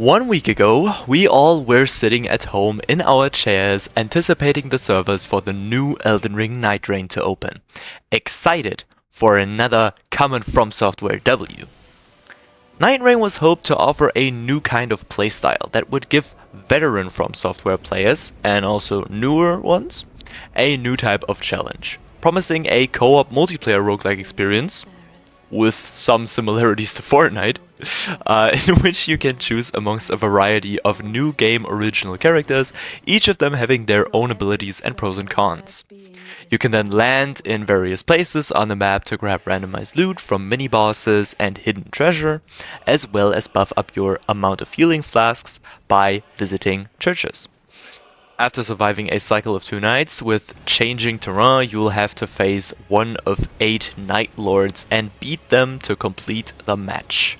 1 week ago, we all were sitting at home in our chairs anticipating the servers for the new Elden Ring Nightreign to open, excited for another coming from Software W. Nightreign was hoped to offer a new kind of playstyle that would give veteran From Software players, and also newer ones, a new type of challenge, promising a co-op multiplayer roguelike experience with some similarities to Fortnite, in which you can choose amongst a variety of new game original characters, each of them having their own abilities and pros and cons. You can then land in various places on the map to grab randomized loot from mini-bosses and hidden treasure, as well as buff up your amount of healing flasks by visiting churches. After surviving a cycle of 2 nights with changing terrain, you'll have to face one of 8 Night Lords and beat them to complete the match.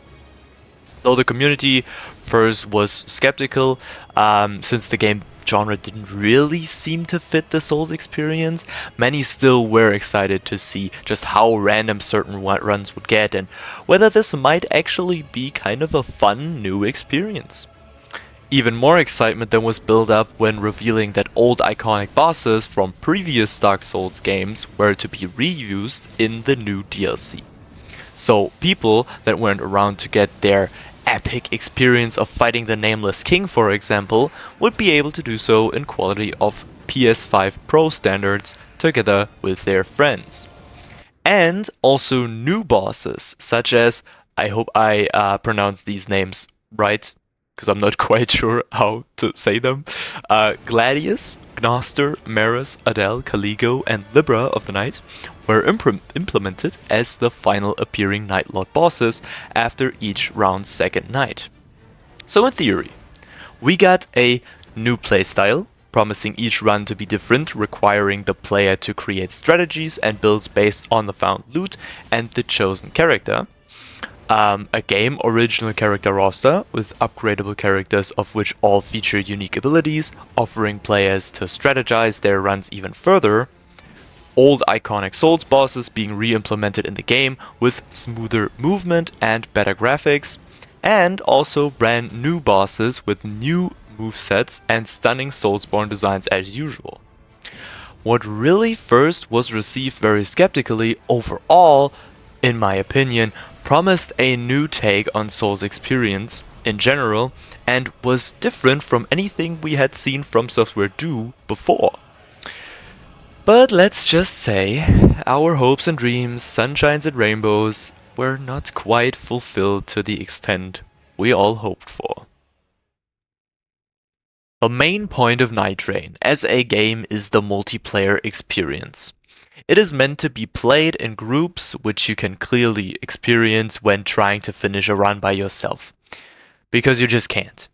Though the community first was skeptical, since the game genre didn't really seem to fit the Souls experience, many still were excited to see just how random certain runs would get and whether this might actually be kind of a fun new experience. Even more excitement then was built up when revealing that old iconic bosses from previous Dark Souls games were to be reused in the new DLC. So people that weren't around to get their epic experience of fighting the Nameless King, for example, would be able to do so in quality of PS5 Pro standards together with their friends. And also new bosses, such as, I hope I pronounce these names right, because I'm not quite sure how to say them. Gladius, Gnoster, Maris, Adele, Caligo, and Libra of the Night were implemented as the final appearing Night Lord bosses after each round's second night. So in theory, we got a new playstyle, promising each run to be different, requiring the player to create strategies and builds based on the found loot and the chosen character. A game original character roster with upgradable characters of which all feature unique abilities, offering players to strategize their runs even further. Old iconic Souls bosses being re-implemented in the game with smoother movement and better graphics, and also brand new bosses with new movesets and stunning Soulsborne designs as usual. What really first was received very skeptically overall, in my opinion, promised a new take on Souls experience in general and was different from anything we had seen From Software do before. But let's just say, our hopes and dreams, sunshines and rainbows, were not quite fulfilled to the extent we all hoped for. The main point of Nightreign as a game is the multiplayer experience. It is meant to be played in groups, which you can clearly experience when trying to finish a run by yourself. Because you just can't.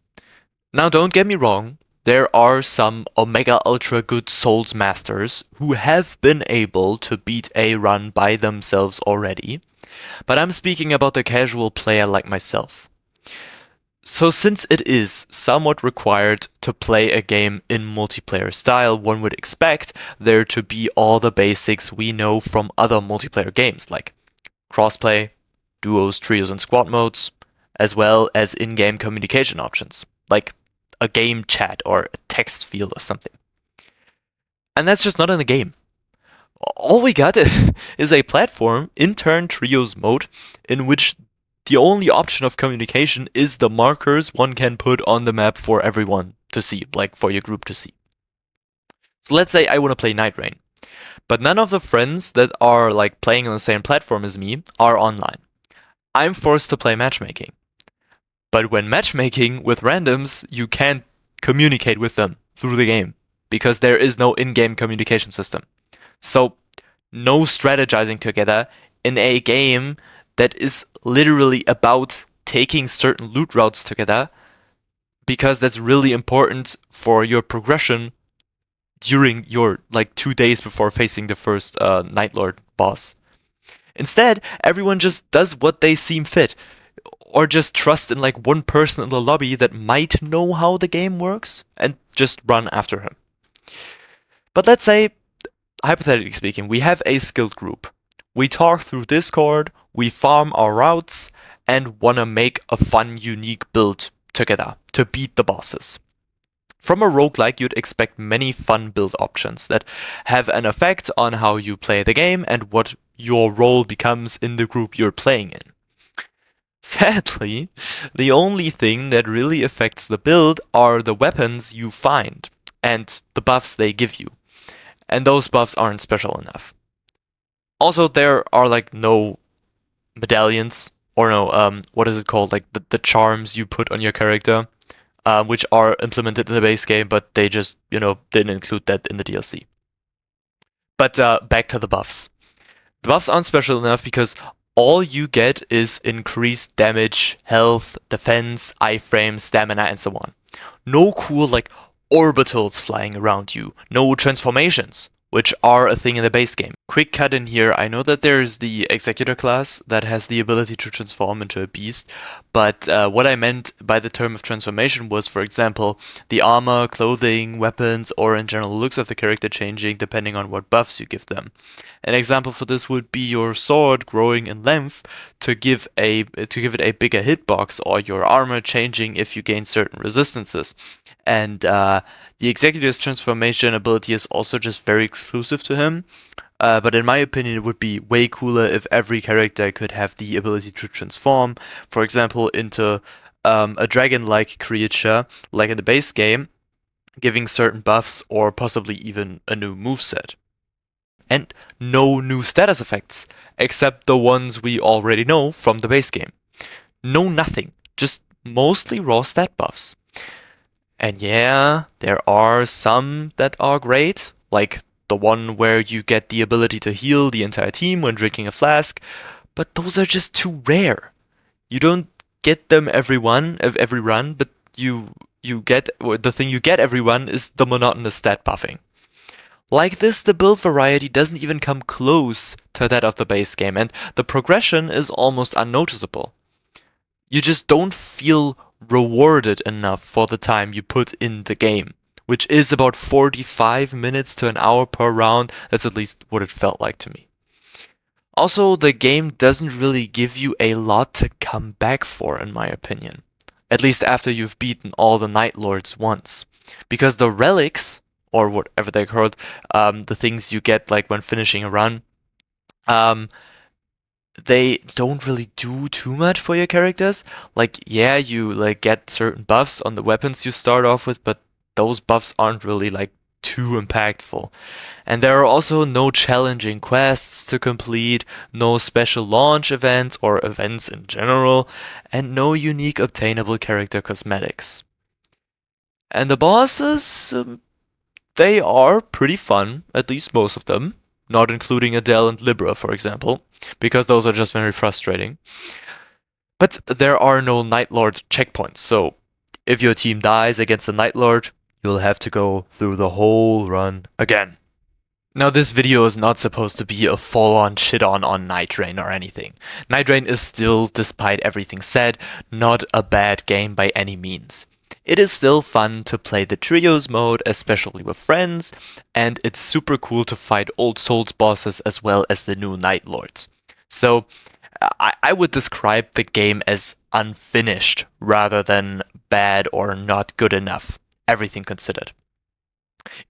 Now don't get me wrong, there are some Omega Ultra good Souls masters who have been able to beat a run by themselves already, but I'm speaking about the casual player like myself. So since it is somewhat required to play a game in multiplayer style, one would expect there to be all the basics we know from other multiplayer games, like crossplay, duos, trios, and squad modes, as well as in-game communication options, like a game chat or a text field or something. And that's just not in the game. All we got is a platform, in-turn trios mode, in which the only option of communication is the markers one can put on the map for everyone to see, like for your group to see. So let's say I want to play Nightreign, but none of the friends that are like playing on the same platform as me are online. I'm forced to play matchmaking. But when matchmaking with randoms, you can't communicate with them through the game because there is no in-game communication system. So no strategizing together in a game that is literally about taking certain loot routes together, because that's really important for your progression during your 2 days before facing the first Night Lord boss. Instead, everyone just does what they seem fit, or just trust in one person in the lobby that might know how the game works and just run after him. But let's say, hypothetically speaking, we have a skilled group. We talk through Discord, we farm our routes, and wanna make a fun, unique build together to beat the bosses. From a roguelike, you'd expect many fun build options that have an effect on how you play the game and what your role becomes in the group you're playing in. Sadly, the only thing that really affects the build are the weapons you find and the buffs they give you. And those buffs aren't special enough. Also, there are like no medallions or no, what is it called? Like the charms you put on your character, which are implemented in the base game, but they just, didn't include that in the DLC. But back to the buffs. The buffs aren't special enough because all you get is increased damage, health, defense, iframe, stamina, and so on. No cool, like, orbitals flying around you. No transformations, which are a thing in the base game. Quick cut in here, I know that there's the Executor class that has the ability to transform into a beast, but what I meant by the term of transformation was, for example, the armor, clothing, weapons, or in general looks of the character changing depending on what buffs you give them. An example for this would be your sword growing in length to give it a bigger hitbox, or your armor changing if you gain certain resistances. And the Executor's transformation ability is also just very exclusive to him. But in my opinion, it would be way cooler if every character could have the ability to transform, for example, into a dragon-like creature, like in the base game, giving certain buffs or possibly even a new moveset. And no new status effects, except the ones we already know from the base game. No nothing, just mostly raw stat buffs. And yeah, there are some that are great, like the one where you get the ability to heal the entire team when drinking a flask, but those are just too rare. You don't get them every run, but the thing you get every run is the monotonous stat buffing. Like this, the build variety doesn't even come close to that of the base game, and the progression is almost unnoticeable. You just don't feel rewarded enough for the time you put in the game, which is about 45 minutes to an hour per round. That's at least what it felt like to me. Also, the game doesn't really give you a lot to come back for, in my opinion. At least after you've beaten all the Night Lords once. Because the relics, or whatever they're called, the things you get like when finishing a run, they don't really do too much for your characters. Like, yeah, you like get certain buffs on the weapons you start off with, but those buffs aren't really like too impactful. And there are also no challenging quests to complete, no special launch events or events in general, and no unique obtainable character cosmetics. And the bosses, they are pretty fun, at least most of them, not including Adele and Libra, for example, because those are just very frustrating. But there are no Night Lord checkpoints, so if your team dies against a Night Lord, you'll have to go through the whole run again. Now, this video is not supposed to be a full-on shit-on Nightreign or anything. Nightreign is still, despite everything said, not a bad game by any means. It is still fun to play the trios mode, especially with friends, and it's super cool to fight old Souls bosses as well as the new Night Lords. So, I would describe the game as unfinished rather than bad or not good enough, everything considered.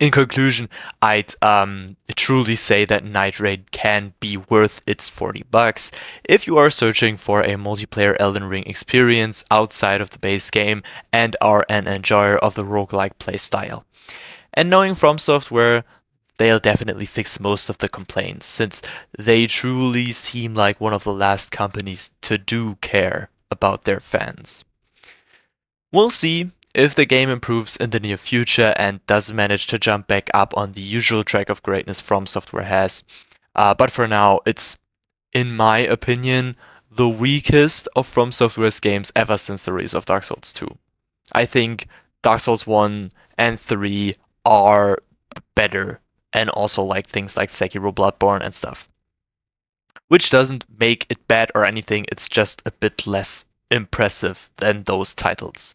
In conclusion, I'd truly say that Nightreign can be worth its $40 if you are searching for a multiplayer Elden Ring experience outside of the base game and are an enjoyer of the roguelike playstyle. And knowing From Software, they'll definitely fix most of the complaints, since they truly seem like one of the last companies to do care about their fans. We'll see if the game improves in the near future and does manage to jump back up on the usual track of greatness From Software has. But for now, it's, in my opinion, the weakest of From Software's games ever since the release of Dark Souls 2. I think Dark Souls 1 and 3 are better, and also like things like Sekiro, Bloodborne and stuff. Which doesn't make it bad or anything, it's just a bit less impressive than those titles.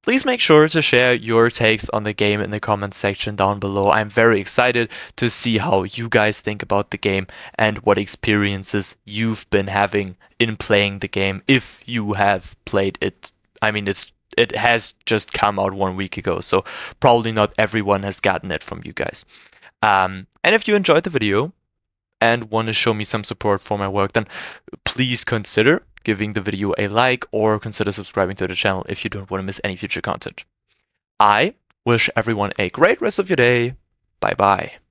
Please make sure to share your takes on the game in the comments section down below. I'm very excited to see how you guys think about the game and what experiences you've been having in playing the game, if you have played it I mean, it has just come out 1 week ago, so probably not everyone has gotten it from you guys. And if you enjoyed the video and want to show me some support for my work, then please consider giving the video a like or consider subscribing to the channel if you don't want to miss any future content. I wish everyone a great rest of your day. Bye bye.